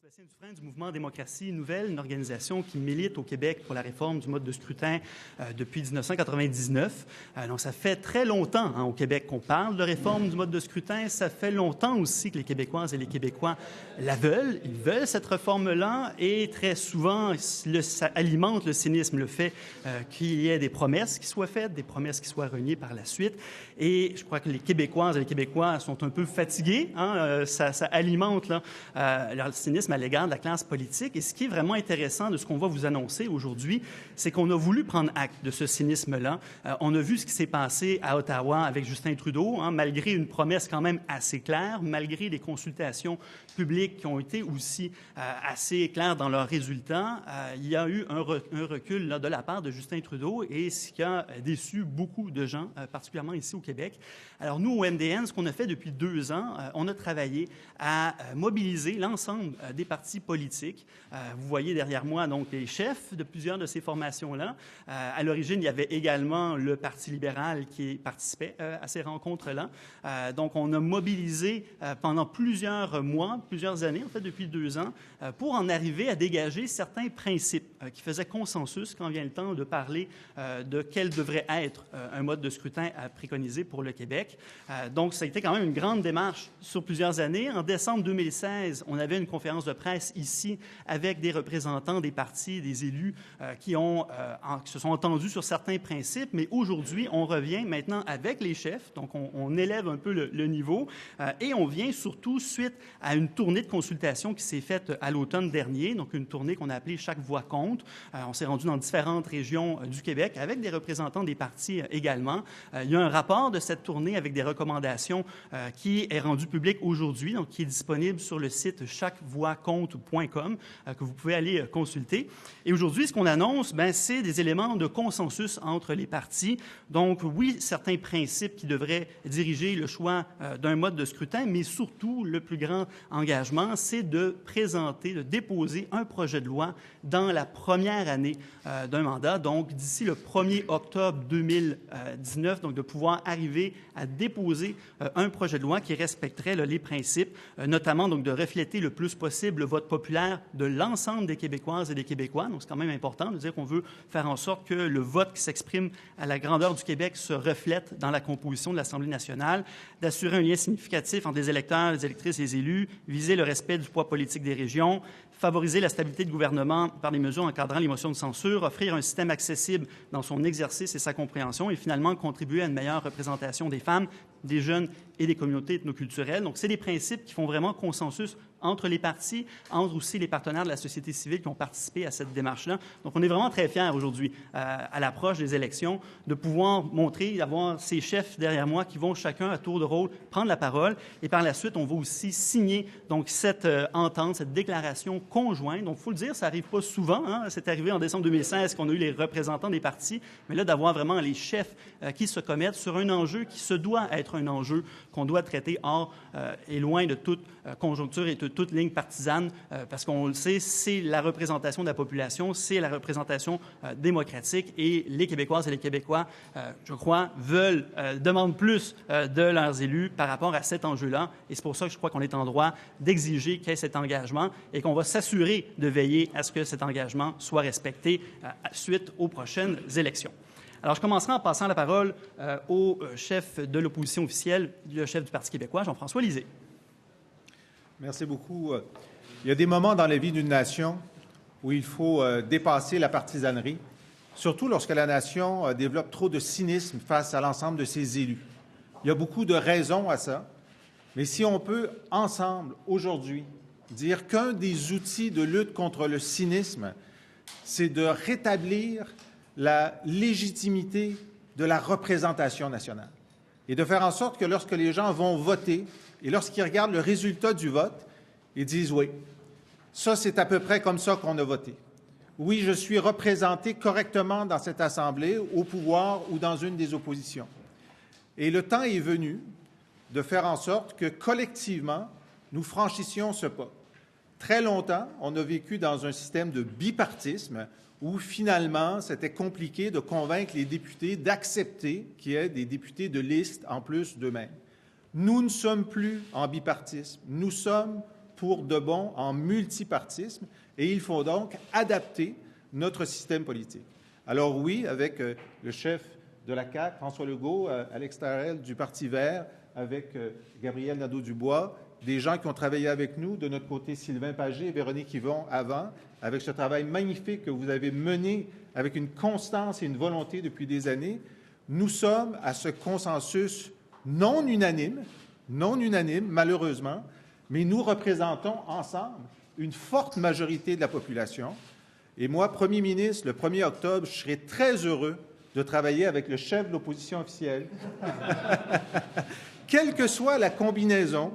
Sébastien Dufresne du Mouvement Démocratie Nouvelle, une organisation qui milite au Québec pour la réforme du mode de scrutin depuis 1999. Donc, ça fait très longtemps au Québec qu'on parle de réforme du mode de scrutin. Ça fait longtemps aussi que les Québécoises et les Québécois la veulent. Ils veulent cette réforme-là et très souvent, ça alimente le cynisme, le fait qu'il y ait des promesses qui soient faites, des promesses qui soient reniées par la suite. Et je crois que les Québécoises et les Québécois sont un peu fatigués. Ça alimente leur cynisme à l'égard de la classe politique. Et ce qui est vraiment intéressant de ce qu'on va vous annoncer aujourd'hui, c'est qu'on a voulu prendre acte de ce cynisme-là. On a vu ce qui s'est passé à Ottawa avec Justin Trudeau, malgré une promesse quand même assez claire, malgré des consultations publiques qui ont été aussi assez claires dans leurs résultats. Il y a eu un recul de la part de Justin Trudeau et ce qui a déçu beaucoup de gens, particulièrement ici au Québec. Alors nous, au MDN, ce qu'on a fait depuis 2 ans, on a travaillé à mobiliser l'ensemble des partis politiques. Vous voyez derrière moi donc les chefs de plusieurs de ces formations-là. À l'origine, il y avait également le Parti libéral qui participait à ces rencontres-là. Donc on a mobilisé pendant plusieurs mois, plusieurs années, en fait depuis 2 ans, pour en arriver à dégager certains principes qui faisaient consensus quand vient le temps de parler de quel devrait être un mode de scrutin à préconiser pour le Québec. Donc ça a été quand même une grande démarche sur plusieurs années. En décembre 2016, on avait une conférence de presse ici avec des représentants des partis, des élus qui se sont entendus sur certains principes, mais aujourd'hui, on revient maintenant avec les chefs, donc on élève un peu le niveau et on vient surtout suite à une tournée de consultation qui s'est faite à l'automne dernier, donc une tournée qu'on a appelée « Chaque voix compte ». On s'est rendu dans différentes régions du Québec avec des représentants des partis également. Il y a un rapport de cette tournée avec des recommandations qui est rendu public aujourd'hui, donc qui est disponible sur le site chaquevoixcompte.com que vous pouvez aller consulter. Et aujourd'hui, ce qu'on annonce, c'est des éléments de consensus entre les partis. Donc oui, certains principes qui devraient diriger le choix d'un mode de scrutin, mais surtout le plus grand engagement, c'est de présenter, de déposer un projet de loi dans la première année d'un mandat, donc d'ici le 1er octobre 2019, donc de pouvoir arriver à déposer un projet de loi qui respecterait les principes, notamment donc de refléter le plus possible le vote populaire de l'ensemble des Québécoises et des Québécois. Donc c'est quand même important de dire qu'on veut faire en sorte que le vote qui s'exprime à la grandeur du Québec se reflète dans la composition de l'Assemblée nationale, d'assurer un lien significatif entre les électeurs, les électrices et les élus, viser le respect du poids politique des régions, favoriser la stabilité du gouvernement par des mesures encadrant les motions de censure, offrir un système accessible dans son exercice et sa compréhension et finalement contribuer à une meilleure représentation des femmes, des jeunes et des communautés ethnoculturelles. Donc, c'est des principes qui font vraiment consensus entre les partis, entre aussi les partenaires de la société civile qui ont participé à cette démarche-là. Donc, on est vraiment très fiers aujourd'hui, à l'approche des élections, de pouvoir montrer, d'avoir ces chefs derrière moi qui vont chacun à tour de rôle prendre la parole. Et par la suite, on va aussi signer donc cette entente, cette déclaration conjointe. Donc, il faut le dire, ça n'arrive pas souvent. C'est arrivé en décembre 2016 qu'on a eu les représentants des partis, mais là, d'avoir vraiment les chefs qui se commettent sur un enjeu qui se doit être un enjeu qu'on doit traiter hors et loin de toute conjoncture et de toute ligne partisane, parce qu'on le sait, c'est la représentation de la population, c'est la représentation démocratique et les Québécoises et les Québécois, je crois, demandent plus de leurs élus par rapport à cet enjeu-là. Et c'est pour ça que je crois qu'on est en droit d'exiger qu'il y ait cet engagement et qu'on va s'assurer de veiller à ce que cet engagement soit respecté suite aux prochaines élections. Alors, je commencerai en passant la parole au chef de l'opposition officielle, le chef du Parti québécois, Jean-François Lisée. Merci beaucoup. Il y a des moments dans la vie d'une nation où il faut dépasser la partisanerie, surtout lorsque la nation développe trop de cynisme face à l'ensemble de ses élus. Il y a beaucoup de raisons à ça, mais si on peut ensemble, aujourd'hui, dire qu'un des outils de lutte contre le cynisme, c'est de rétablir la légitimité de la représentation nationale et de faire en sorte que lorsque les gens vont voter et lorsqu'ils regardent le résultat du vote, ils disent « oui, ça c'est à peu près comme ça qu'on a voté. Oui, je suis représenté correctement dans cette Assemblée, au pouvoir ou dans une des oppositions. » Et le temps est venu de faire en sorte que collectivement, nous franchissions ce pas. Très longtemps, on a vécu dans un système de bipartisme où finalement, c'était compliqué de convaincre les députés d'accepter qu'il y ait des députés de liste en plus d'eux-mêmes. Nous ne sommes plus en bipartisme. Nous sommes pour de bon en multipartisme et il faut donc adapter notre système politique. Alors oui, avec le chef de la CAQ, François Legault, Alex Tarel du Parti vert, avec Gabriel Nadeau-Dubois, des gens qui ont travaillé avec nous, de notre côté Sylvain Pagé et Véronique Yvon avant, avec ce travail magnifique que vous avez mené avec une constance et une volonté depuis des années, nous sommes à ce consensus non unanime malheureusement, mais nous représentons ensemble une forte majorité de la population. Et moi, Premier ministre, le 1er octobre, je serai très heureux de travailler avec le chef de l'opposition officielle. Quelle que soit la combinaison,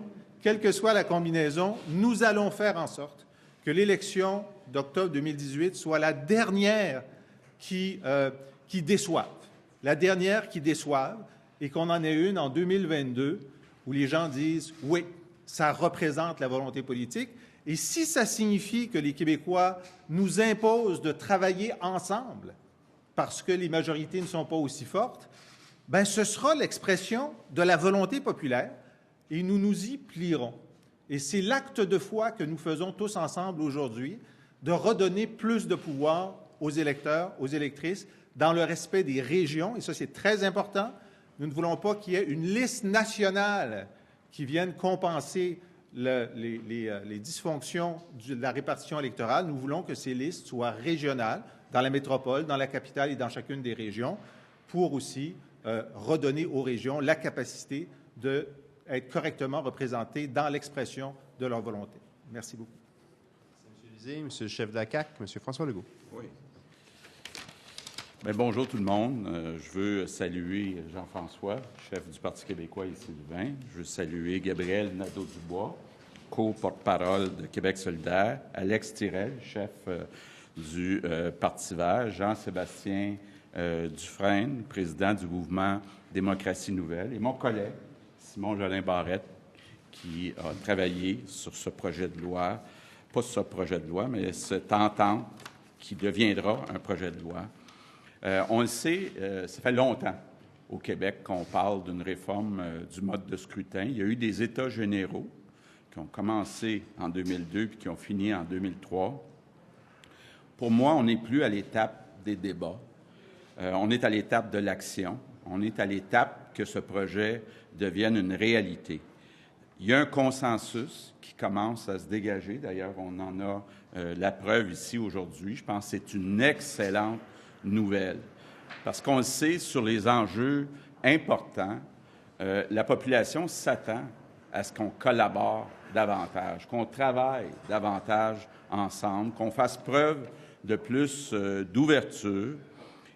nous allons faire en sorte que l'élection d'octobre 2018 soit la dernière qui déçoive. La dernière qui déçoive et qu'on en ait une en 2022 où les gens disent « oui, ça représente la volonté politique ». Et si ça signifie que les Québécois nous imposent de travailler ensemble parce que les majorités ne sont pas aussi fortes, bien, ce sera l'expression de la volonté populaire et nous nous y plierons. Et c'est l'acte de foi que nous faisons tous ensemble aujourd'hui, de redonner plus de pouvoir aux électeurs, aux électrices, dans le respect des régions, et ça c'est très important. Nous ne voulons pas qu'il y ait une liste nationale qui vienne compenser les dysfonctions de la répartition électorale. Nous voulons que ces listes soient régionales, dans la métropole, dans la capitale et dans chacune des régions, pour aussi redonner aux régions la capacité d'être correctement représentées dans l'expression de leur volonté. Merci beaucoup. Merci, M. Lisée. Monsieur le chef de la CAQ, M. François Legault. Oui. Bien, bonjour tout le monde. Je veux saluer Jean-François, chef du Parti québécois et Sylvain. Je veux saluer Gabriel Nadeau-Dubois, co-porte-parole de Québec solidaire, Alex Tirel, chef du Parti vert, Jean-Sébastien Dufresne, président du mouvement Démocratie nouvelle, et mon collègue Simon Jolin Barrette, qui a travaillé sur ce projet de loi, pas ce projet de loi, mais cette entente qui deviendra un projet de loi. On le sait, ça fait longtemps au Québec qu'on parle d'une réforme du mode de scrutin. Il y a eu des États généraux qui ont commencé en 2002 puis qui ont fini en 2003. Pour moi, on n'est plus à l'étape des débats. On est à l'étape de l'action. On est à l'étape que ce projet devienne une réalité. Il y a un consensus qui commence à se dégager. D'ailleurs, on en a la preuve ici aujourd'hui. Je pense que c'est une excellente nouvelle. Parce qu'on le sait, sur les enjeux importants, la population s'attend à ce qu'on collabore davantage, qu'on travaille davantage ensemble, qu'on fasse preuve de plus d'ouverture.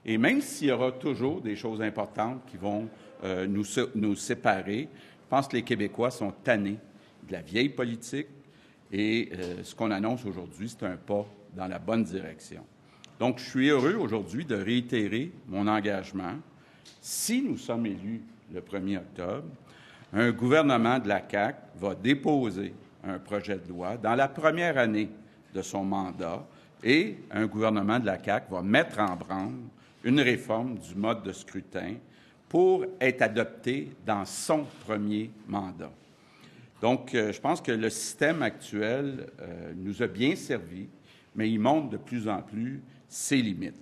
Et même s'il y aura toujours des choses importantes qui vont nous séparer, je pense que les Québécois sont tannés de la vieille politique et ce qu'on annonce aujourd'hui, c'est un pas dans la bonne direction. Donc, je suis heureux aujourd'hui de réitérer mon engagement. Si nous sommes élus le 1er octobre, un gouvernement de la CAQ va déposer un projet de loi dans la première année de son mandat et un gouvernement de la CAQ va mettre en branle une réforme du mode de scrutin pour être adoptée dans son premier mandat. Donc, je pense que le système actuel nous a bien servi, mais il montre de plus en plus ses limites.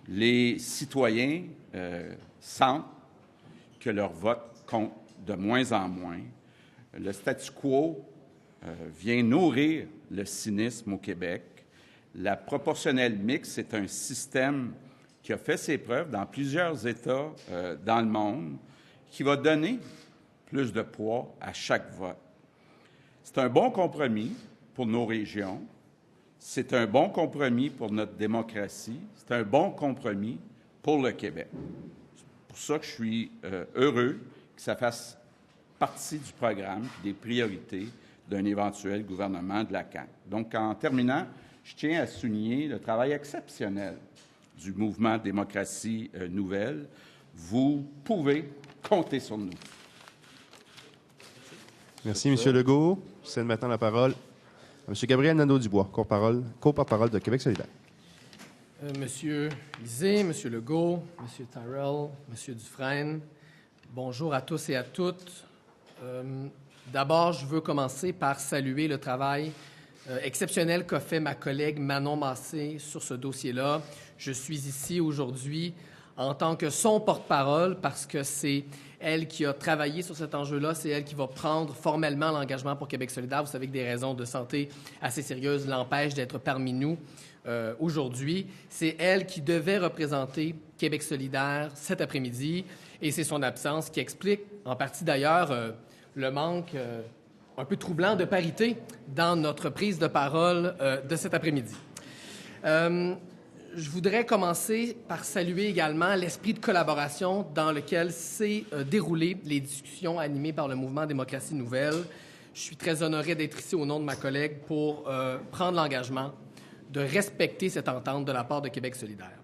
Les citoyens sentent que leur vote compte de moins en moins. Le statu quo vient nourrir le cynisme au Québec. La proportionnelle mixte, c'est un système qui a fait ses preuves dans plusieurs États dans le monde, qui va donner plus de poids à chaque vote. C'est un bon compromis pour nos régions. C'est un bon compromis pour notre démocratie. C'est un bon compromis pour le Québec. C'est pour ça que je suis heureux que ça fasse partie du programme et des priorités d'un éventuel gouvernement de la CAQ. Donc, en terminant, je tiens à souligner le travail exceptionnel du mouvement Démocratie nouvelle. Vous pouvez compter sur nous. Merci, M. Legault. Je cède maintenant la parole à M. Gabriel Nadeau-Dubois, co-porte-parole de Québec solidaire. Monsieur Lisée, M. Legault, M. Tyrrell, M. Dufresne, bonjour à tous et à toutes. D'abord, je veux commencer par saluer le travail exceptionnel qu'a fait ma collègue Manon Massé sur ce dossier-là. Je suis ici aujourd'hui en tant que son porte-parole parce que c'est elle qui a travaillé sur cet enjeu-là, c'est elle qui va prendre formellement l'engagement pour Québec solidaire. Vous savez que des raisons de santé assez sérieuses l'empêchent d'être parmi nous aujourd'hui. C'est elle qui devait représenter Québec solidaire cet après-midi et c'est son absence qui explique, en partie d'ailleurs, le manque un peu troublant de parité dans notre prise de parole de cet après-midi. Je voudrais commencer par saluer également l'esprit de collaboration dans lequel s'est déroulées les discussions animées par le mouvement Démocratie nouvelle. Je suis très honoré d'être ici au nom de ma collègue pour prendre l'engagement de respecter cette entente de la part de Québec solidaire.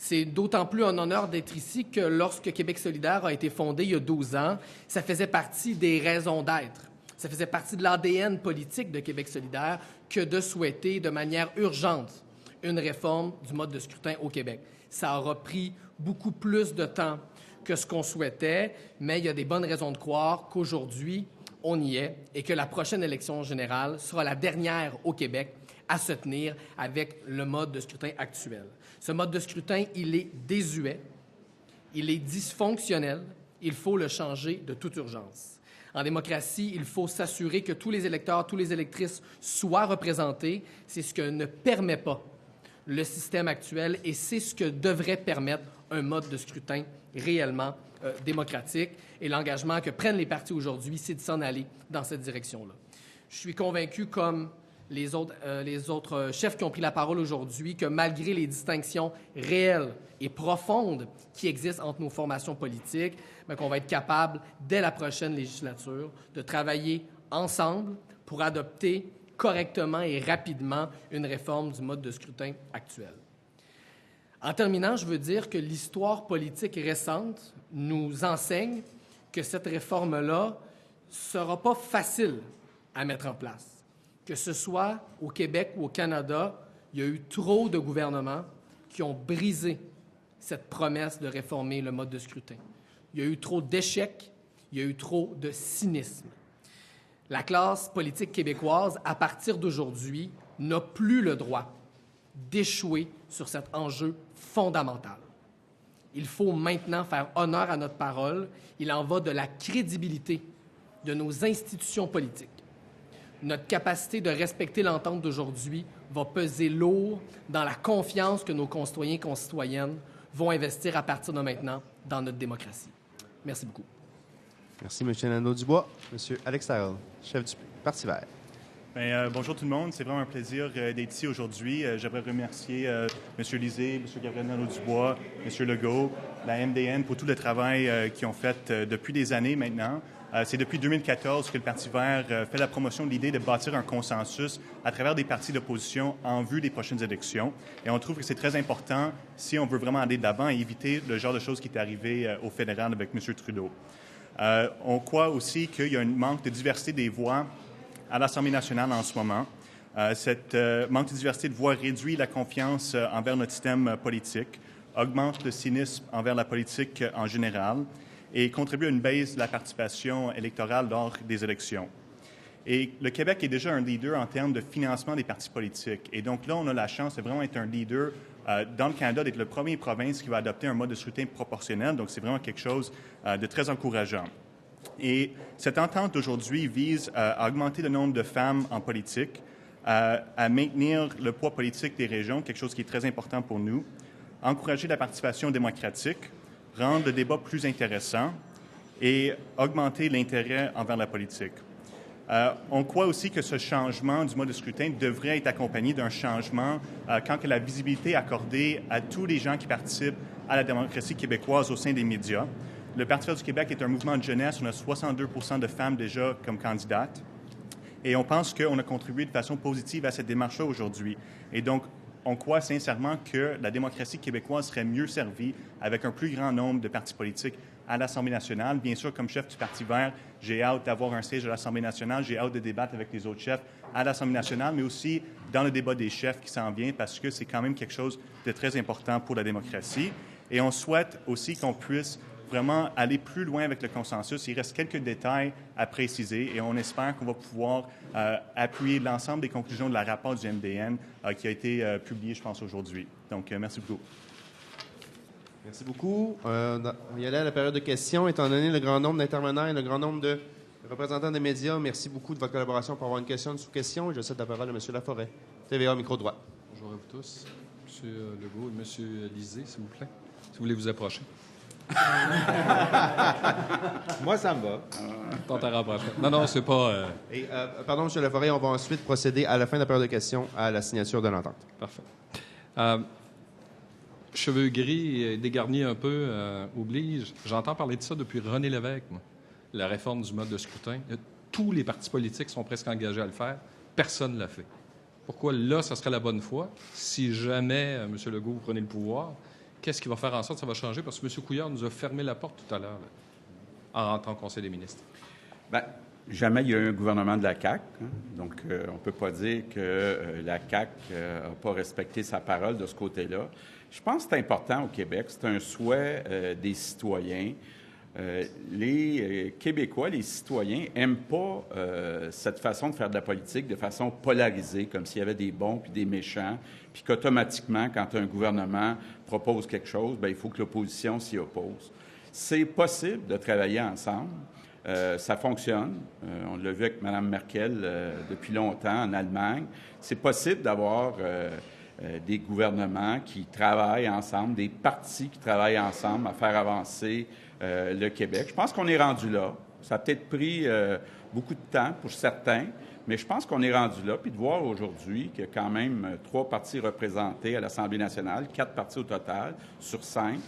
C'est d'autant plus un honneur d'être ici que lorsque Québec solidaire a été fondé il y a 12 ans, ça faisait partie des raisons d'être. Ça faisait partie de l'ADN politique de Québec solidaire que de souhaiter de manière urgente une réforme du mode de scrutin au Québec. Ça aura pris beaucoup plus de temps que ce qu'on souhaitait, mais il y a des bonnes raisons de croire qu'aujourd'hui, on y est et que la prochaine élection générale sera la dernière au Québec à se tenir avec le mode de scrutin actuel. Ce mode de scrutin, il est désuet, il est dysfonctionnel, il faut le changer de toute urgence. En démocratie, il faut s'assurer que tous les électeurs, toutes les électrices soient représentés. C'est ce que ne permet pas le système actuel et c'est ce que devrait permettre un mode de scrutin réellement démocratique. Et l'engagement que prennent les partis aujourd'hui, c'est de s'en aller dans cette direction-là. Je suis convaincu, comme les autres chefs qui ont pris la parole aujourd'hui, que malgré les distinctions réelles et profondes qui existent entre nos formations politiques, qu'on va être capable, dès la prochaine législature, de travailler ensemble pour adopter correctement et rapidement une réforme du mode de scrutin actuel. En terminant, je veux dire que l'histoire politique récente nous enseigne que cette réforme-là ne sera pas facile à mettre en place. Que ce soit au Québec ou au Canada, il y a eu trop de gouvernements qui ont brisé cette promesse de réformer le mode de scrutin. Il y a eu trop d'échecs, il y a eu trop de cynisme. La classe politique québécoise, à partir d'aujourd'hui, n'a plus le droit d'échouer sur cet enjeu fondamental. Il faut maintenant faire honneur à notre parole. Il en va de la crédibilité de nos institutions politiques. Notre capacité de respecter l'entente d'aujourd'hui va peser lourd dans la confiance que nos concitoyens et concitoyennes vont investir à partir de maintenant dans notre démocratie. Merci beaucoup. Merci, M. Nadeau-Dubois. M. Alex Tyrrell, chef du Parti vert. Bonjour tout le monde. C'est vraiment un plaisir d'être ici aujourd'hui. J'aimerais remercier M. Lisée, M. Gabriel Nadeau-Dubois, M. Legault, la MDN pour tout le travail qu'ils ont fait depuis des années maintenant. C'est depuis 2014 que le Parti vert fait la promotion de l'idée de bâtir un consensus à travers des partis d'opposition en vue des prochaines élections. Et on trouve que c'est très important si on veut vraiment aller de l'avant et éviter le genre de choses qui est arrivé au fédéral avec M. Trudeau. On croit aussi qu'il y a un manque de diversité des voix à l'Assemblée nationale en ce moment. Cette manque de diversité de voix réduit la confiance envers notre système politique, augmente le cynisme envers la politique en général et contribue à une baisse de la participation électorale lors des élections. Et le Québec est déjà un leader en termes de financement des partis politiques. Et donc là, on a la chance de vraiment être un leader dans le Canada, d'être la première province qui va adopter un mode de scrutin proportionnel. Donc, c'est vraiment quelque chose de très encourageant. Et cette entente d'aujourd'hui vise à augmenter le nombre de femmes en politique, à maintenir le poids politique des régions, quelque chose qui est très important pour nous, encourager la participation démocratique, rendre le débat plus intéressant et augmenter l'intérêt envers la politique. On croit aussi que ce changement du mode de scrutin devrait être accompagné d'un changement quant à la visibilité accordée à tous les gens qui participent à la démocratie québécoise au sein des médias. Le Parti vert du Québec est un mouvement de jeunesse. On a 62 % de femmes déjà comme candidates. Et on pense qu'on a contribué de façon positive à cette démarche-là aujourd'hui. Et donc, on croit sincèrement que la démocratie québécoise serait mieux servie avec un plus grand nombre de partis politiques à l'Assemblée nationale. Bien sûr, comme chef du Parti vert, j'ai hâte d'avoir un siège à l'Assemblée nationale. J'ai hâte de débattre avec les autres chefs à l'Assemblée nationale, mais aussi dans le débat des chefs qui s'en vient parce que c'est quand même quelque chose de très important pour la démocratie. Et on souhaite aussi qu'on puisse vraiment aller plus loin avec le consensus. Il reste quelques détails à préciser et on espère qu'on va pouvoir appuyer l'ensemble des conclusions de la rapport du MDN qui a été publié, je pense, aujourd'hui. Donc, merci beaucoup. Merci beaucoup. On va y aller à la période de questions. Étant donné le grand nombre d'intervenants et le grand nombre de représentants des médias, merci beaucoup de votre collaboration pour avoir une question, une sous-question. Et je cède la parole à M. Laforêt. TVA, micro droit. Bonjour à vous tous. M. Legault et M. Lisée, s'il vous plaît. Si vous voulez vous approcher. Moi, ça me va. Tente à rapprocher. Non, c'est pas... Et, pardon, M. Laforêt, on va ensuite procéder à la fin de la période de questions à la signature de l'entente. Parfait. Cheveux gris, dégarnis un peu, oblige. J'entends parler de ça depuis René Lévesque, moi. La réforme du mode de scrutin. Tous les partis politiques sont presque engagés à le faire. Personne ne l'a fait. Pourquoi là, ça serait la bonne fois? Si jamais, M. Legault, vous prenez le pouvoir, qu'est-ce qui va faire en sorte que ça va changer? Parce que M. Couillard nous a fermé la porte tout à l'heure, en rentrant au Conseil des ministres. Bien, jamais il y a eu un gouvernement de la CAQ. Hein? Donc, on ne peut pas dire que la CAQ n'a pas respecté sa parole de ce côté-là. Je pense que c'est important au Québec. C'est un souhait des citoyens. Les Québécois, les citoyens, n'aiment pas cette façon de faire de la politique de façon polarisée, comme s'il y avait des bons puis des méchants, puis qu'automatiquement, quand un gouvernement propose quelque chose, bien, il faut que l'opposition s'y oppose. C'est possible de travailler ensemble. Ça fonctionne. On l'a vu avec Mme Merkel depuis longtemps en Allemagne. C'est possible d'avoir des gouvernements qui travaillent ensemble, des partis qui travaillent ensemble à faire avancer le Québec. Je pense qu'on est rendu là. Ça a peut-être pris beaucoup de temps pour certains, mais je pense qu'on est rendu là. Puis de voir aujourd'hui qu'il y a quand même 3 partis représentés à l'Assemblée nationale, 4 partis au total sur 5,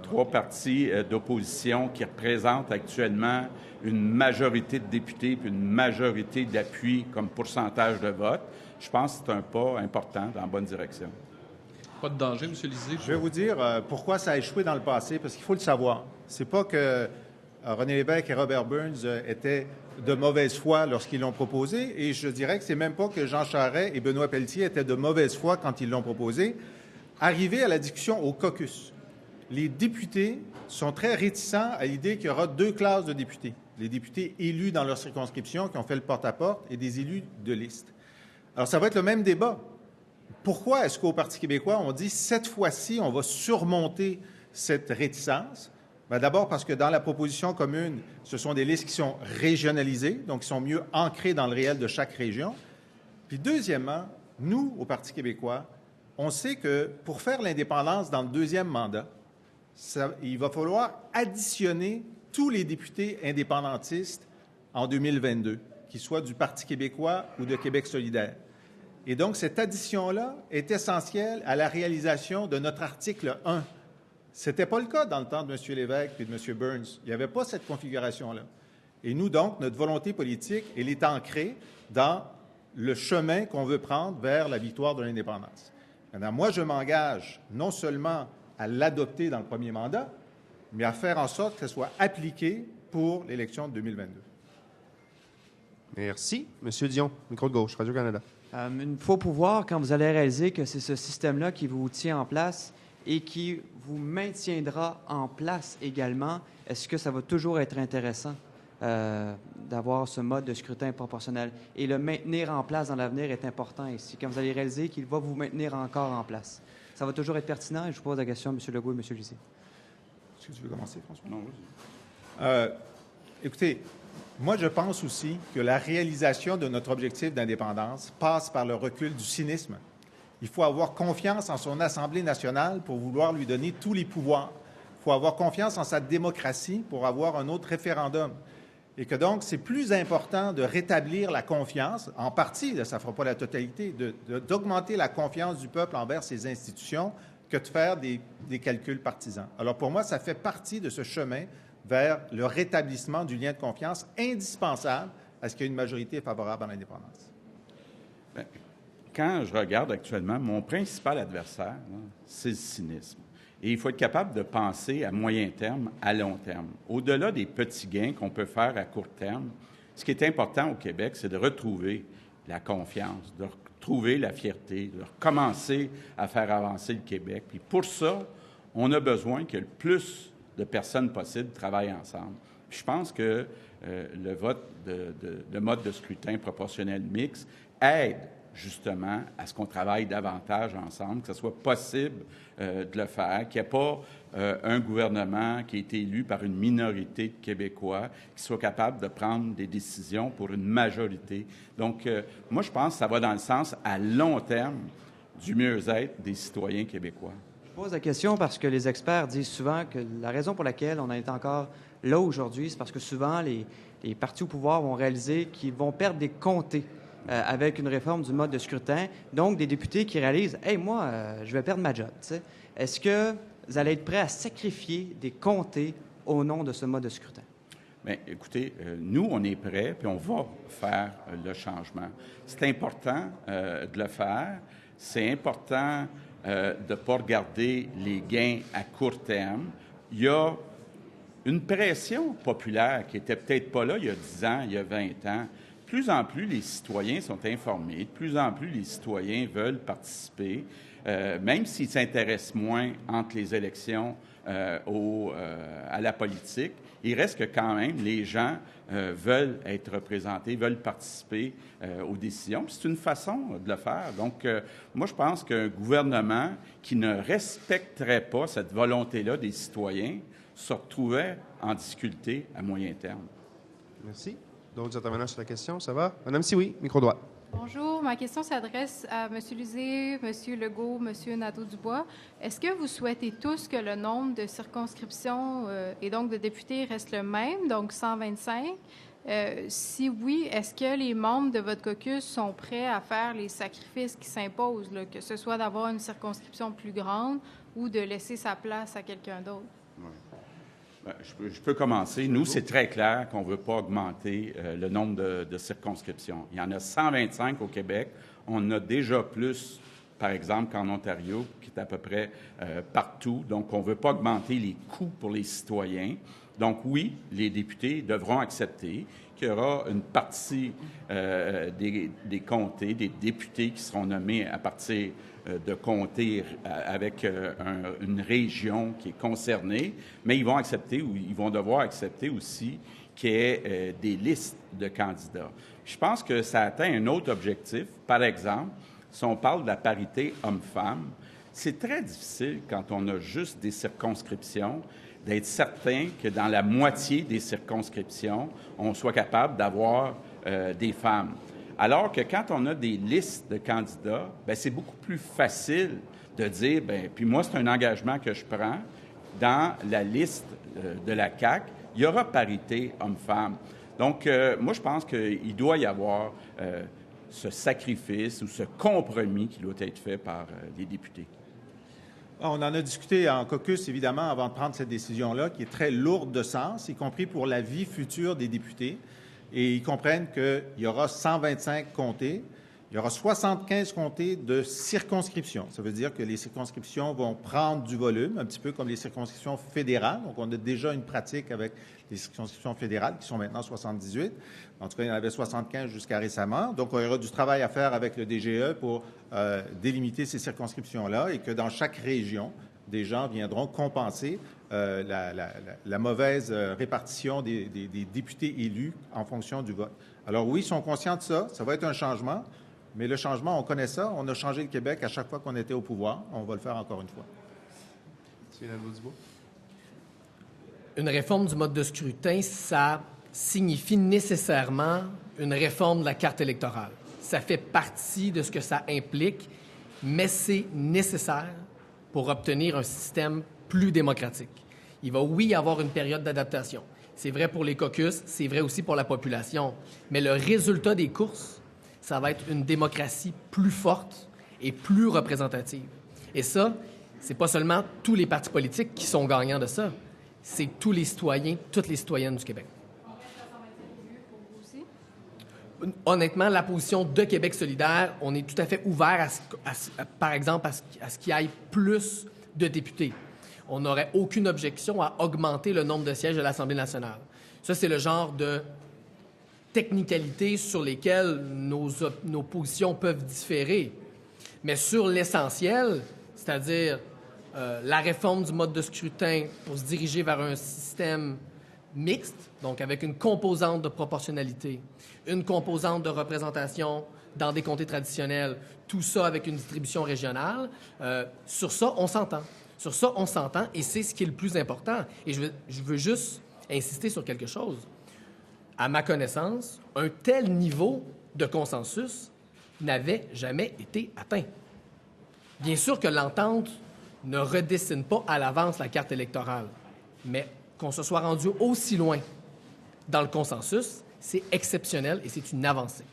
3 partis d'opposition qui représentent actuellement une majorité de députés puis une majorité d'appui comme pourcentage de vote. Je pense que c'est un pas important dans la bonne direction. Pas de danger, M. Lisée? Je vais vous dire pourquoi ça a échoué dans le passé, parce qu'il faut le savoir. C'est pas que René Lévesque et Robert Burns étaient de mauvaise foi lorsqu'ils l'ont proposé, et je dirais que c'est même pas que Jean Charest et Benoît Pelletier étaient de mauvaise foi quand ils l'ont proposé. Arrivé à la discussion au caucus, les députés sont très réticents à l'idée qu'il y aura 2 classes de députés. Les députés élus dans leur circonscription qui ont fait le porte-à-porte et des élus de liste. Alors, ça va être le même débat. Pourquoi est-ce qu'au Parti québécois, on dit cette fois-ci, on va surmonter cette réticence? Bien, d'abord parce que dans la proposition commune, ce sont des listes qui sont régionalisées, donc qui sont mieux ancrées dans le réel de chaque région. Puis deuxièmement, nous, au Parti québécois, on sait que pour faire l'indépendance dans le 2e mandat, il va falloir additionner tous les députés indépendantistes en 2022, qu'ils soient du Parti québécois ou de Québec solidaire. Et donc, cette addition-là est essentielle à la réalisation de notre article 1. Ce n'était pas le cas dans le temps de M. Lévesque et de M. Burns. Il n'y avait pas cette configuration-là. Et nous, donc, notre volonté politique, elle est ancrée dans le chemin qu'on veut prendre vers la victoire de l'indépendance. Maintenant, moi, je m'engage non seulement à l'adopter dans le premier mandat, mais à faire en sorte que ce soit appliqué pour l'élection de 2022. Merci. Monsieur Dion, micro de gauche, Radio-Canada. Une fois au pouvoir, quand vous allez réaliser que c'est ce système-là qui vous tient en place et qui vous maintiendra en place également, est-ce que ça va toujours être intéressant d'avoir ce mode de scrutin proportionnel? Et le maintenir en place dans l'avenir est important ici. Quand vous allez réaliser qu'il va vous maintenir encore en place, ça va toujours être pertinent? Et je vous pose la question à M. Legault et M. Lisée. Est-ce que tu veux commencer, François? Non, vas-y. Écoutez, moi, je pense aussi que la réalisation de notre objectif d'indépendance passe par le recul du cynisme. Il faut avoir confiance en son Assemblée nationale pour vouloir lui donner tous les pouvoirs. Il faut avoir confiance en sa démocratie pour avoir un autre référendum. Et que donc, c'est plus important de rétablir la confiance, en partie, ça ne fera pas la totalité, d'augmenter la confiance du peuple envers ses institutions que de faire des calculs partisans. Alors pour moi, ça fait partie de ce chemin vers le rétablissement du lien de confiance indispensable à ce qu'il y ait une majorité favorable à l'indépendance. Bien, quand je regarde actuellement, mon principal adversaire, c'est le cynisme. Et il faut être capable de penser à moyen terme, à long terme. Au-delà des petits gains qu'on peut faire à court terme, ce qui est important au Québec, c'est de retrouver la confiance, de retrouver la fierté, de recommencer à faire avancer le Québec. Puis pour ça, on a besoin qu'il y ait le plus de personnes possibles travaillent ensemble. Puis je pense que le vote de mode de scrutin proportionnel mixte aide justement à ce qu'on travaille davantage ensemble, que ce soit possible de le faire, qu'il n'y ait pas un gouvernement qui a été élu par une minorité de Québécois qui soit capable de prendre des décisions pour une majorité. Donc, moi, je pense que ça va dans le sens, à long terme, du mieux-être des citoyens québécois. Je pose la question parce que les experts disent souvent que la raison pour laquelle on est encore là aujourd'hui, c'est parce que souvent, les partis au pouvoir vont réaliser qu'ils vont perdre des comtés avec une réforme du mode de scrutin. Donc, des députés qui réalisent « Hey, moi, je vais perdre ma job. » Est-ce que vous allez être prêts à sacrifier des comtés au nom de ce mode de scrutin? Bien, écoutez, nous, on est prêts, puis on va faire le changement. C'est important de le faire. C'est important de ne pas regarder les gains à court terme. Il y a une pression populaire qui n'était peut-être pas là il y a 10 ans, il y a 20 ans. De plus en plus, les citoyens sont informés. De plus en plus, les citoyens veulent participer, même s'ils s'intéressent moins entre les élections à la politique. Il reste que quand même, les gens veulent être représentés, veulent participer aux décisions. C'est une façon de le faire. Donc, moi, je pense qu'un gouvernement qui ne respecterait pas cette volonté-là des citoyens se retrouvait en difficulté à moyen terme. Merci. D'autres intervenants sur la question? Ça va? Madame Sioui, micro droit. Bonjour. Ma question s'adresse à M. Lisée, M. Legault, M. Nadeau-Dubois. Est-ce que vous souhaitez tous que le nombre de circonscriptions et donc de députés reste le même, donc 125? Si oui, est-ce que les membres de votre caucus sont prêts à faire les sacrifices qui s'imposent, là, que ce soit d'avoir une circonscription plus grande ou de laisser sa place à quelqu'un d'autre? Oui. Bien, je peux commencer. Nous, c'est très clair qu'on ne veut pas augmenter le nombre de circonscriptions. Il y en a 125 au Québec. On en a déjà plus, par exemple, qu'en Ontario, qui est à peu près partout. Donc, on ne veut pas augmenter les coûts pour les citoyens. Donc, oui, les députés devront accepter qu'il y aura une partie des comtés, des députés qui seront nommés à partir de comtés avec une région qui est concernée, mais ils vont accepter ou ils vont devoir accepter aussi qu'il y ait des listes de candidats. Je pense que ça atteint un autre objectif. Par exemple, si on parle de la parité homme-femme, c'est très difficile quand on a juste des circonscriptions d'être certain que dans la moitié des circonscriptions, on soit capable d'avoir des femmes. Alors que quand on a des listes de candidats, bien, c'est beaucoup plus facile de dire, bien, puis moi, c'est un engagement que je prends, dans la liste de la CAQ, il y aura parité homme-femme. Donc, moi, je pense qu'il doit y avoir ce sacrifice ou ce compromis qui doit être fait par les députés. On en a discuté en caucus, évidemment, avant de prendre cette décision-là, qui est très lourde de sens, y compris pour la vie future des députés. Et ils comprennent qu'il y aura 125 comtés, il y aura 75 comtés de circonscription. Ça veut dire que les circonscriptions vont prendre du volume, un petit peu comme les circonscriptions fédérales. Donc, on a déjà une pratique avec les circonscriptions fédérales, qui sont maintenant 78. En tout cas, il y en avait 75 jusqu'à récemment. Donc, il y aura du travail à faire avec le DGE pour délimiter ces circonscriptions-là et que dans chaque région, des gens viendront compenser la mauvaise répartition des députés élus en fonction du vote. Alors oui, ils sont conscients de ça. Ça va être un changement. Mais le changement, on connaît ça. On a changé le Québec à chaque fois qu'on était au pouvoir. On va le faire encore une fois. M. Nadeau-Dubois. Une réforme du mode de scrutin, ça signifie nécessairement une réforme de la carte électorale. Ça fait partie de ce que ça implique, mais c'est nécessaire pour obtenir un système plus démocratique. Il va, oui, y avoir une période d'adaptation. C'est vrai pour les caucus, c'est vrai aussi pour la population. Mais le résultat des courses, ça va être une démocratie plus forte et plus représentative. Et ça, c'est pas seulement tous les partis politiques qui sont gagnants de ça, c'est tous les citoyens, toutes les citoyennes du Québec. Honnêtement, la position de Québec solidaire, on est tout à fait ouvert, par exemple, à ce qu'il y ait plus de députés. On n'aurait aucune objection à augmenter le nombre de sièges de l'Assemblée nationale. Ça, c'est le genre de technicalités sur lesquelles nos positions peuvent différer. Mais sur l'essentiel, c'est-à-dire la réforme du mode de scrutin pour se diriger vers un système mixte, donc avec une composante de proportionnalité, une composante de représentation dans des comtés traditionnels, tout ça avec une distribution régionale. Sur ça, on s'entend. Sur ça, on s'entend et c'est ce qui est le plus important. Et je veux juste insister sur quelque chose. À ma connaissance, un tel niveau de consensus n'avait jamais été atteint. Bien sûr que l'entente ne redessine pas à l'avance la carte électorale, mais qu'on se soit rendu aussi loin dans le consensus, c'est exceptionnel et c'est une avancée.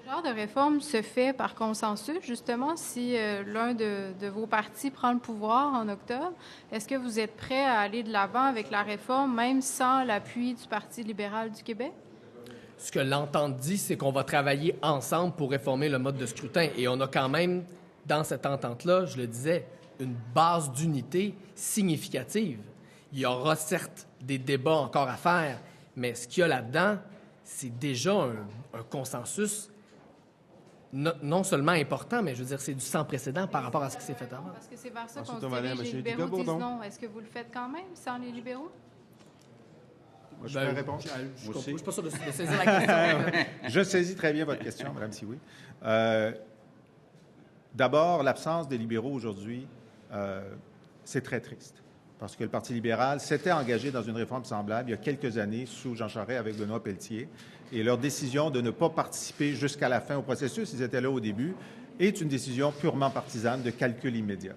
Ce genre de réforme se fait par consensus, justement, si l'un de vos partis prend le pouvoir en octobre. Est-ce que vous êtes prêt à aller de l'avant avec la réforme, même sans l'appui du Parti libéral du Québec? Ce que l'entente dit, c'est qu'on va travailler ensemble pour réformer le mode de scrutin. Et on a quand même, dans cette entente-là, je le disais, une base d'unité significative. Il y aura certes des débats encore à faire, mais ce qu'il y a là-dedans, c'est déjà un consensus non seulement important, mais je veux dire, c'est du sans précédent par rapport à ce qui s'est fait avant. Parce que c'est vers ça Ensuite, qu'on on va aller à se dirige. Les M. libéraux disent Dugas-Bourdon. non. Est-ce que vous le faites quand même, sans les libéraux? Moi, je peux répondre. Je ne suis pas sûr de saisir la question. Je saisis très bien votre question, Mme Sioui. D'abord, l'absence des libéraux aujourd'hui, c'est très triste. Parce que le Parti libéral s'était engagé dans une réforme semblable il y a quelques années sous Jean Charest avec Benoît Pelletier. Et leur décision de ne pas participer jusqu'à la fin au processus, ils étaient là au début, est une décision purement partisane de calcul immédiat.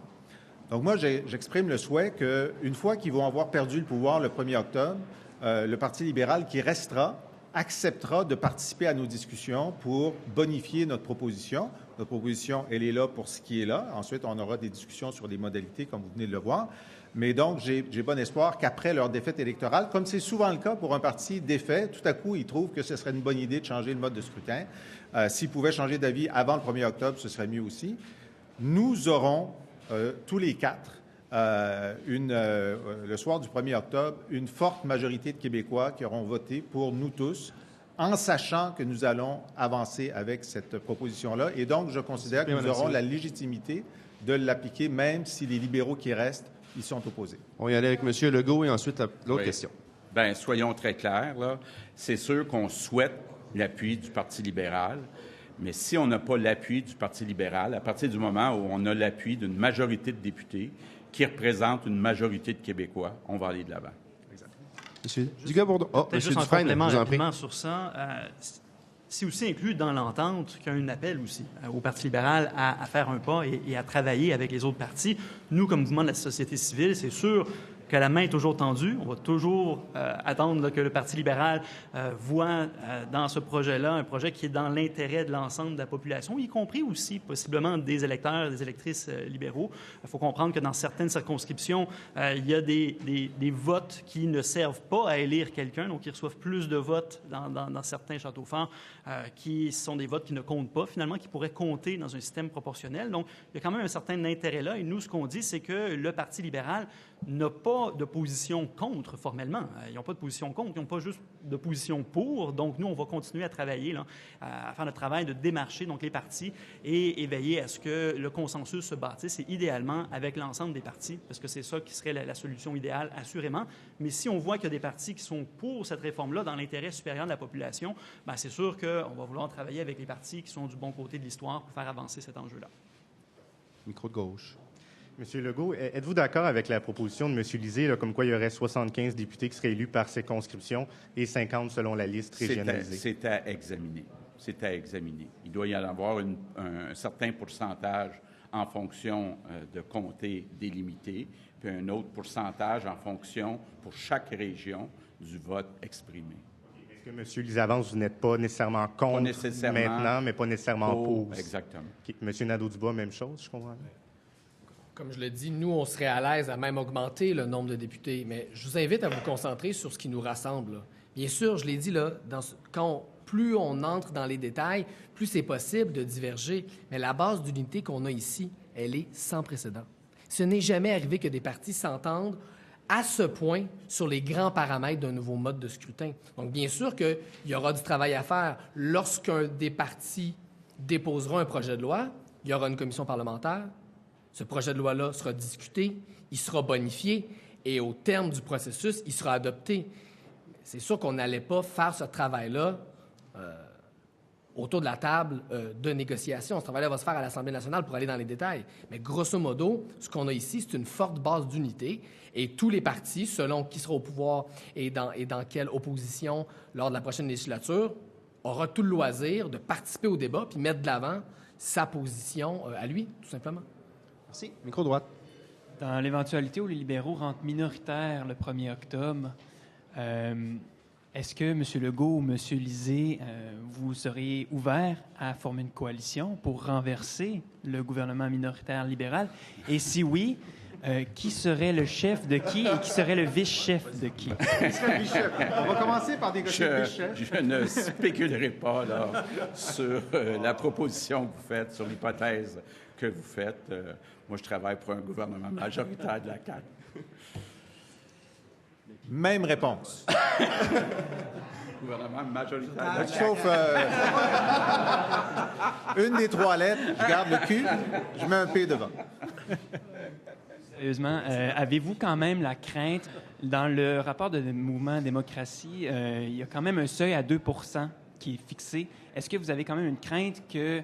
Donc moi, j'exprime le souhait qu'une fois qu'ils vont avoir perdu le pouvoir le 1er octobre, le Parti libéral qui restera acceptera de participer à nos discussions pour bonifier notre proposition. Notre proposition, elle est là pour ce qui est là. Ensuite, on aura des discussions sur les modalités, comme vous venez de le voir. Mais donc, j'ai bon espoir qu'après leur défaite électorale, comme c'est souvent le cas pour un parti défait, tout à coup, ils trouvent que ce serait une bonne idée de changer le mode de scrutin. S'ils pouvaient changer d'avis avant le 1er octobre, ce serait mieux aussi. Nous aurons, tous les quatre, le soir du 1er octobre, une forte majorité de Québécois qui auront voté pour nous tous, en sachant que nous allons avancer avec cette proposition-là. Et donc, je considère que nous aurons la légitimité de l'appliquer, même si les libéraux qui restent y sont opposés. On va y aller avec M. Legault et ensuite l'autre question. Bien, soyons très clairs, là. C'est sûr qu'on souhaite l'appui du Parti libéral, mais si on n'a pas l'appui du Parti libéral, à partir du moment où on a l'appui d'une majorité de députés qui représentent une majorité de Québécois, on va aller de l'avant. M. Dugas-Bourdon. Oh, M. Juste un Dufresne, complément je vous en prie. rapidement sur ça. C'est aussi inclus dans l'entente qu'il y a un appel aussi au Parti libéral à faire un pas et à travailler avec les autres partis. Nous, comme mouvement de la société civile, c'est sûr que la main est toujours tendue. On va toujours attendre là, que le Parti libéral voit dans ce projet-là un projet qui est dans l'intérêt de l'ensemble de la population, y compris aussi possiblement des électeurs, des électrices libéraux. Il faut comprendre que dans certaines circonscriptions, il y a des votes qui ne servent pas à élire quelqu'un, donc ils reçoivent plus de votes dans certains châteaux forts qui sont des votes qui ne comptent pas, finalement, qui pourraient compter dans un système proportionnel. Donc, il y a quand même un certain intérêt là. Et nous, ce qu'on dit, c'est que le Parti libéral n'a pas de position contre formellement. Ils n'ont pas de position contre, ils n'ont pas juste de position pour. Donc, nous, on va continuer à travailler, là, à faire notre travail de démarcher donc, les partis et veiller à ce que le consensus se bâtisse, et idéalement avec l'ensemble des partis, parce que c'est ça qui serait la solution idéale, assurément. Mais si on voit qu'il y a des partis qui sont pour cette réforme-là dans l'intérêt supérieur de la population, bien, c'est sûr qu'on va vouloir travailler avec les partis qui sont du bon côté de l'histoire pour faire avancer cet enjeu-là. Micro de gauche. Monsieur Legault, êtes-vous d'accord avec la proposition de M. Lisée, là, comme quoi il y aurait 75 députés qui seraient élus par circonscription et 50 selon la liste régionalisée? C'est à examiner. C'est à examiner. Il doit y en avoir un certain pourcentage en fonction de comtés délimités, puis un autre pourcentage en fonction, pour chaque région, du vote exprimé. Est-ce que M. Lisée avance, vous n'êtes pas nécessairement contre maintenant, mais pas nécessairement pour? Exactement. Okay. M. Nadeau-Dubois, même chose, je comprends. Comme je l'ai dit, nous, on serait à l'aise à même augmenter le nombre de députés, mais je vous invite à vous concentrer sur ce qui nous rassemble. Là. Bien sûr, je l'ai dit, là, plus on entre dans les détails, plus c'est possible de diverger, mais la base d'unité qu'on a ici, elle est sans précédent. Ce n'est jamais arrivé que des partis s'entendent à ce point sur les grands paramètres d'un nouveau mode de scrutin. Donc, bien sûr qu'il y aura du travail à faire. Lorsqu'un des partis déposera un projet de loi, il y aura une commission parlementaire, Ce projet de loi-là sera discuté, il sera bonifié et au terme du processus, il sera adopté. C'est sûr qu'on n'allait pas faire ce travail-là autour de la table de négociation. Ce travail-là va se faire à l'Assemblée nationale pour aller dans les détails. Mais grosso modo, ce qu'on a ici, c'est une forte base d'unité et tous les partis, selon qui sera au pouvoir et dans quelle opposition lors de la prochaine législature, aura tout le loisir de participer au débat puis mettre de l'avant sa position à lui, tout simplement. Merci. Micro droite. Dans l'éventualité où les libéraux rentrent minoritaires le 1er octobre, est-ce que M. Legault ou M. Lisée, vous seriez ouvert à former une coalition pour renverser le gouvernement minoritaire libéral? Et si oui, qui serait le chef de qui et qui serait le vice-chef de qui? Qui serait le vice-chef? On va commencer par négocier le vice-chef. Je ne spéculerai pas là, sur la proposition que vous faites, sur l'hypothèse que vous faites. Moi, je travaille pour un gouvernement majoritaire de la CAQ. Même réponse. Gouvernement majoritaire. Sauf une des 3 lettres, je garde le cul, je mets un P devant. Sérieusement, avez-vous quand même la crainte, dans le rapport de mouvement démocratie, il y a quand même un seuil à 2 % qui est fixé. Est-ce que vous avez quand même une crainte qu'un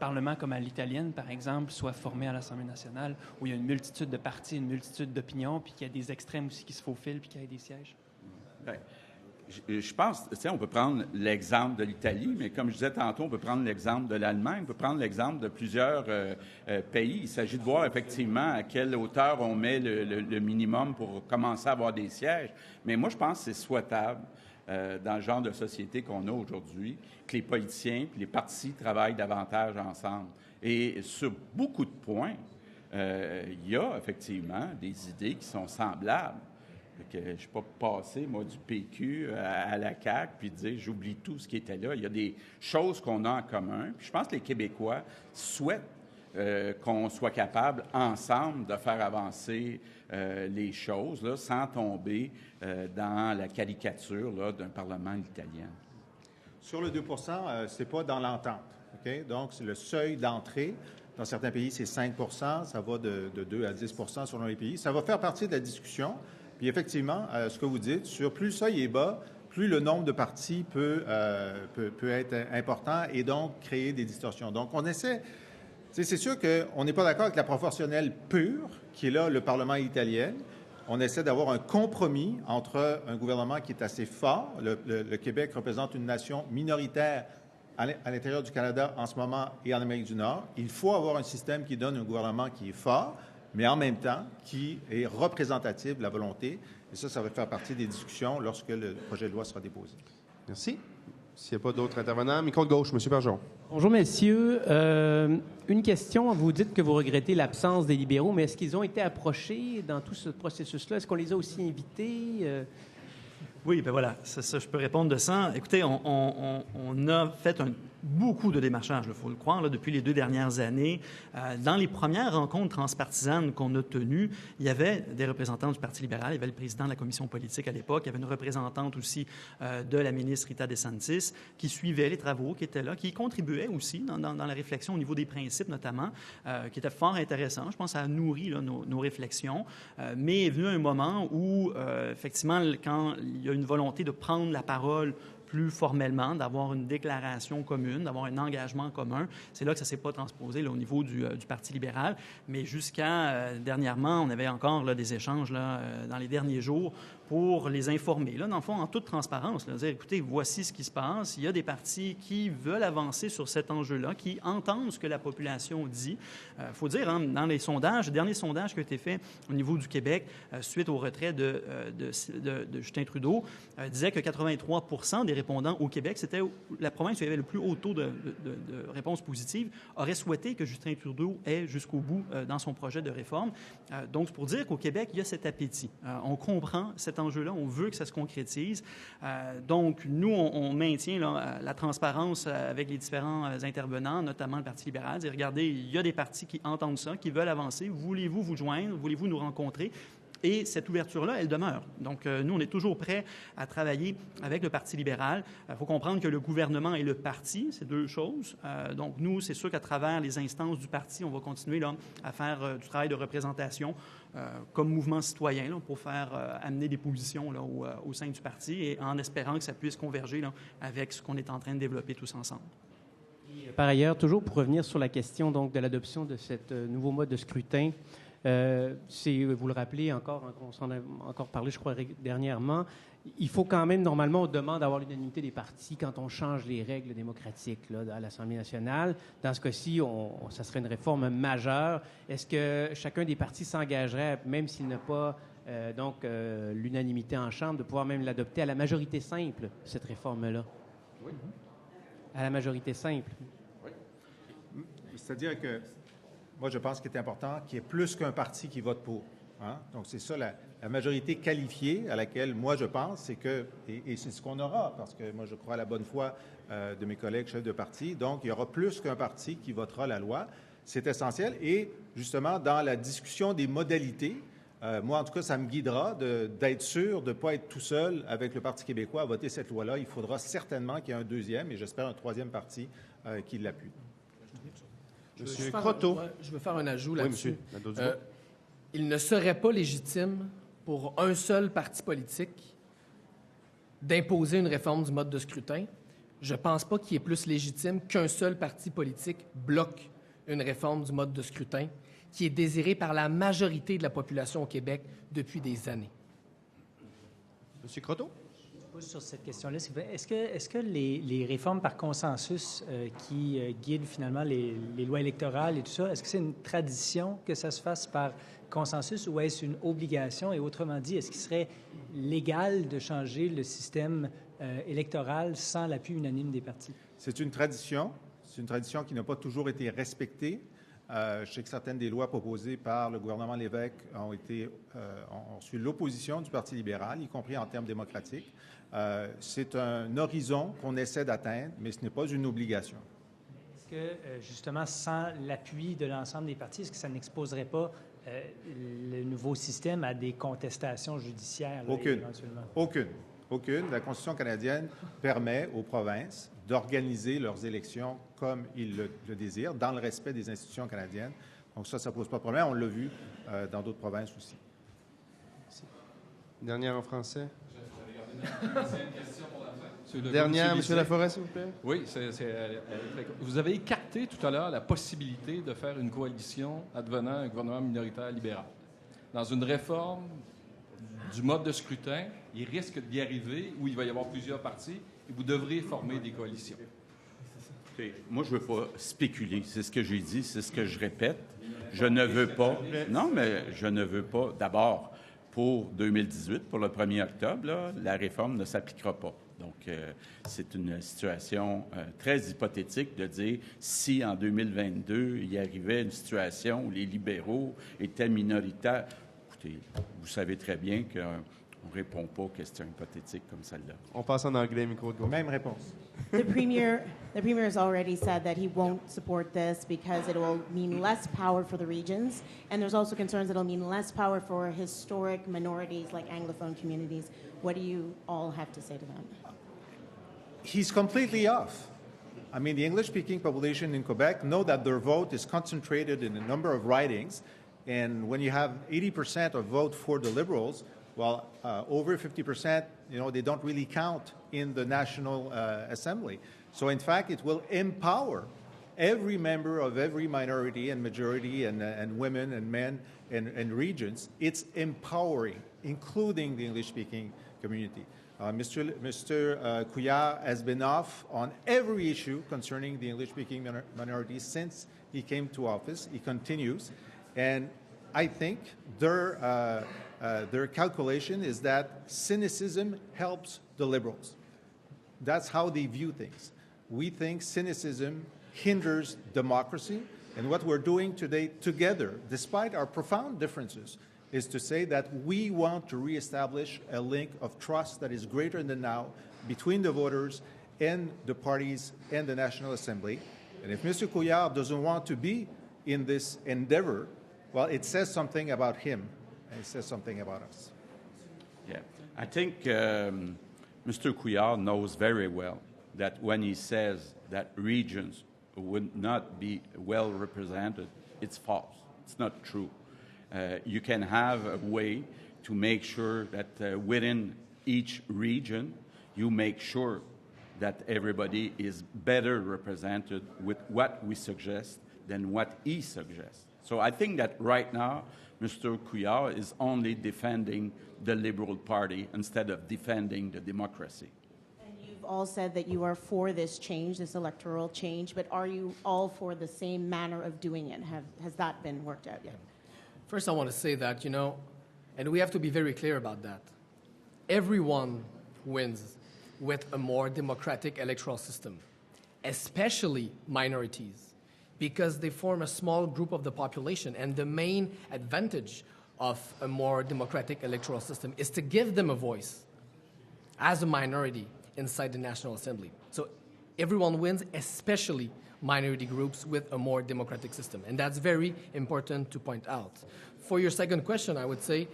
Parlement comme à l'italienne, par exemple, soit formé à l'Assemblée nationale, où il y a une multitude de partis, une multitude d'opinions, puis qu'il y a des extrêmes aussi qui se faufilent, puis qu'il y a des sièges? Bien, je pense, tu sais, on peut prendre l'exemple de l'Italie, mais comme je disais tantôt, on peut prendre l'exemple de l'Allemagne, on peut prendre l'exemple de plusieurs pays. Il s'agit de voir effectivement à quelle hauteur on met le minimum pour commencer à avoir des sièges. Mais moi, je pense que c'est souhaitable dans le genre de société qu'on a aujourd'hui, que les politiciens et les partis travaillent davantage ensemble. Et sur beaucoup de points, il y a effectivement des idées qui sont semblables. Que je ne suis pas passé, moi, du PQ à la CAQ, puis dire j'oublie tout ce qui était là. Il y a des choses qu'on a en commun. Puis je pense que les Québécois souhaitent qu'on soit capable, ensemble, de faire avancer les choses, là, sans tomber dans la caricature là, d'un Parlement italien. Sur le 2 %, c'est pas dans l'entente. Okay? Donc, c'est le seuil d'entrée. Dans certains pays, c'est 5 % ça va de 2 à 10 % selon les pays. Ça va faire partie de la discussion. Puis effectivement, ce que vous dites, sur plus le seuil est bas, plus le nombre de partis peut être important et donc créer des distorsions. Donc, on essaie... C'est sûr qu'on n'est pas d'accord avec la proportionnelle pure, qui est là le Parlement italien. On essaie d'avoir un compromis entre un gouvernement qui est assez fort. Le Québec représente une nation minoritaire à l'intérieur du Canada en ce moment et en Amérique du Nord. Il faut avoir un système qui donne un gouvernement qui est fort, mais en même temps qui est représentatif de la volonté. Et ça va faire partie des discussions lorsque le projet de loi sera déposé. Merci. S'il n'y a pas d'autres intervenants, micro de gauche, M. Bergeron. Bonjour, messieurs. Une question. Vous dites que vous regrettez l'absence des libéraux, mais est-ce qu'ils ont été approchés dans tout ce processus-là? Est-ce qu'on les a aussi invités? Oui, bien voilà, ça, je peux répondre de ça. Écoutez, on a fait beaucoup de démarchages, il faut le croire, là, depuis les 2 dernières années. Dans les premières rencontres transpartisanes qu'on a tenues, il y avait des représentants du Parti libéral, il y avait le président de la commission politique à l'époque, il y avait une représentante aussi de la ministre Rita DeSantis qui suivait les travaux, qui était là, qui contribuait aussi dans la réflexion au niveau des principes notamment, qui était fort intéressant. Je pense que ça a nourri là, nos réflexions. Mais est venu un moment où, effectivement, quand il y a une volonté de prendre la parole plus formellement, d'avoir une déclaration commune, d'avoir un engagement commun. C'est là que ça ne s'est pas transposé là, au niveau du Parti libéral. Mais jusqu'à dernièrement, on avait encore là, des échanges là, dans les derniers jours pour les informer. Là, dans le fond, en toute transparence, là, dire, écoutez, voici ce qui se passe. Il y a des partis qui veulent avancer sur cet enjeu-là, qui entendent ce que la population dit. Il faut dire, hein, dans les sondages, le dernier sondage qui a été fait au niveau du Québec, suite au retrait de Justin Trudeau, disait que 83 % des répondants au Québec, c'était la province où il y avait le plus haut taux de réponses positives, auraient souhaité que Justin Trudeau ait jusqu'au bout dans son projet de réforme. Donc, c'est pour dire qu'au Québec, il y a cet appétit. On comprend cet enjeu-là, on veut que ça se concrétise. Donc, nous, on maintient là, la transparence avec les différents intervenants, notamment le Parti libéral. Dire, regardez, il y a des partis qui entendent ça, qui veulent avancer. Voulez-vous vous joindre? Voulez-vous nous rencontrer? Et cette ouverture-là, elle demeure. Donc, nous, on est toujours prêts à travailler avec le Parti libéral. Il faut comprendre que le gouvernement et le parti, c'est deux choses. Donc, nous, c'est sûr qu'à travers les instances du parti, on va continuer là, à faire du travail de représentation comme mouvement citoyen là, pour faire amener des positions là, au sein du parti et en espérant que ça puisse converger là, avec ce qu'on est en train de développer tous ensemble. Par ailleurs, toujours pour revenir sur la question donc, de l'adoption de ce nouveau mode de scrutin, vous le rappelez encore, on s'en a encore parlé, je crois, dernièrement, il faut quand même, normalement, on demande d'avoir l'unanimité des partis quand on change les règles démocratiques là, à l'Assemblée nationale. Dans ce cas-ci, ça serait une réforme majeure. Est-ce que chacun des partis s'engagerait, même s'il n'a pas l'unanimité en Chambre, de pouvoir même l'adopter à la majorité simple, cette réforme-là? Oui. À la majorité simple. Oui. C'est-à-dire que moi, je pense qu'il est important qu'il y ait plus qu'un parti qui vote pour. Hein? Donc, c'est ça, la majorité qualifiée à laquelle, moi, je pense, c'est que, et c'est ce qu'on aura, parce que moi, je crois à la bonne foi de mes collègues chefs de parti. Donc, il y aura plus qu'un parti qui votera la loi. C'est essentiel. Et, justement, dans la discussion des modalités, moi, en tout cas, ça me guidera d'être sûr de ne pas être tout seul avec le Parti québécois à voter cette loi-là. Il faudra certainement qu'il y ait un deuxième, et j'espère un troisième parti qui l'appuie. Monsieur Croteau. Je veux faire un ajout là-dessus. Il ne serait pas légitime pour un seul parti politique d'imposer une réforme du mode de scrutin. Je ne pense pas qu'il est plus légitime qu'un seul parti politique bloque une réforme du mode de scrutin qui est désirée par la majorité de la population au Québec depuis des années. Monsieur Croteau? Sur cette question-là, est-ce que les réformes par consensus qui guident finalement les lois électorales et tout ça, est-ce que c'est une tradition que ça se fasse par consensus ou est-ce une obligation? Et autrement dit, est-ce qu'il serait légal de changer le système électoral sans l'appui unanime des partis? C'est une tradition. C'est une tradition qui n'a pas toujours été respectée. Je sais que certaines des lois proposées par le gouvernement Lévesque ont reçu l'opposition du Parti libéral, y compris en termes démocratiques. C'est un horizon qu'on essaie d'atteindre, mais ce n'est pas une obligation. Est-ce que, justement, sans l'appui de l'ensemble des partis, est-ce que ça n'exposerait pas le nouveau système à des contestations judiciaires là, éventuellement? Aucune. La Constitution canadienne permet aux provinces d'organiser leurs élections comme ils le désirent, dans le respect des institutions canadiennes. Donc ça ne pose pas de problème. On l'a vu dans d'autres provinces aussi. Merci. Dernière en français. Dernière, M. Laforêt, s'il vous plaît. Oui, vous avez écarté tout à l'heure la possibilité de faire une coalition advenant un gouvernement minoritaire libéral. Dans une réforme du mode de scrutin, il risque d'y arriver où il va y avoir plusieurs partis et vous devrez former des coalitions. Moi, je ne veux pas spéculer. C'est ce que j'ai dit, c'est ce que je répète. Je ne veux pas. Non, mais je ne veux pas. D'abord, pour 2018, pour le 1er octobre, là, la réforme ne s'appliquera pas. Donc, c'est une situation très hypothétique de dire si en 2022, il y arrivait une situation où les libéraux étaient minoritaires. Écoutez, vous savez très bien qu'on ne répond pas aux questions hypothétiques comme celle-là. On passe en anglais, micro de gauche. Même réponse. The premier has already said that he won't support this because it will mean less power for the regions, and there's also concerns that it'll mean less power for historic minorities like Anglophone communities. What do you all have to say to that? He's completely off. I mean, the English-speaking population in Quebec know that their vote is concentrated in a number of ridings, and when you have 80% of vote for the Liberals, well, over 50%, they don't really count in the National Assembly. So, in fact, it will empower every member of every minority and majority and women and men and regions. It's empowering, including the English-speaking community. Mr. Couillard has been off on every issue concerning the English-speaking minorities since he came to office. He continues. And I think their calculation is that cynicism helps the Liberals. That's how they view things. We think cynicism hinders democracy, and what we're doing today together, despite our profound differences, is to say that we want to reestablish a link of trust that is greater than now between the voters and the parties and the National Assembly. And if Mr. Couillard doesn't want to be in this endeavor, well, it says something about him. and it says something about us. Yeah, I think Mr. Couillard knows very well that when he says that regions would not be well represented, it's false. It's not true. You can have a way to make sure that within each region, you make sure that everybody is better represented with what we suggest than what he suggests. So I think that right now, Mr. Couillard is only defending the Liberal Party instead of defending the democracy. And you've all said that you are for this change, this electoral change, but are you all for the same manner of doing it? Has that been worked out yet? First, I want to say that, and we have to be very clear about that. Everyone wins with a more democratic electoral system, especially minorities, because they form a small group of the population. And the main advantage of a more democratic electoral system is to give them a voice as a minority inside the National Assembly. So everyone wins, especially minority groups with a more democratic system. And that's very important to point out. For your second question, I would say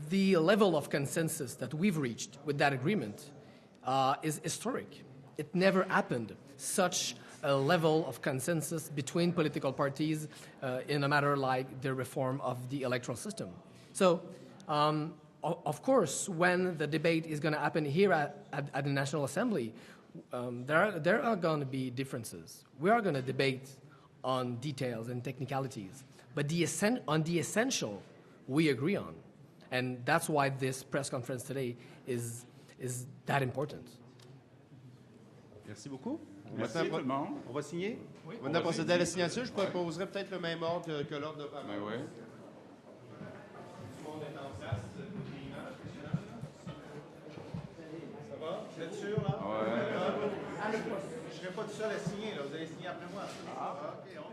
the level of consensus that we've reached with that agreement is historic. It never happened, such a level of consensus between political parties in a matter like the reform of the electoral system. So, of course, when the debate is going to happen here at the National Assembly, there are going to be differences. We are going to debate on details and technicalities, but on the essential, we agree on. And that's why this press conference today is that important. Merci beaucoup. Merci tout le monde. On va signer? Oui. Maintenant, procéder à la signature. Je proposerai peut-être le même ordre que l'ordre de parole. Ben oui. Tout le monde est en place. Ça va? Vous êtes sûr, là? Ouais. Je ne serai pas tout seul à signer, là. Vous allez signer après moi. OK,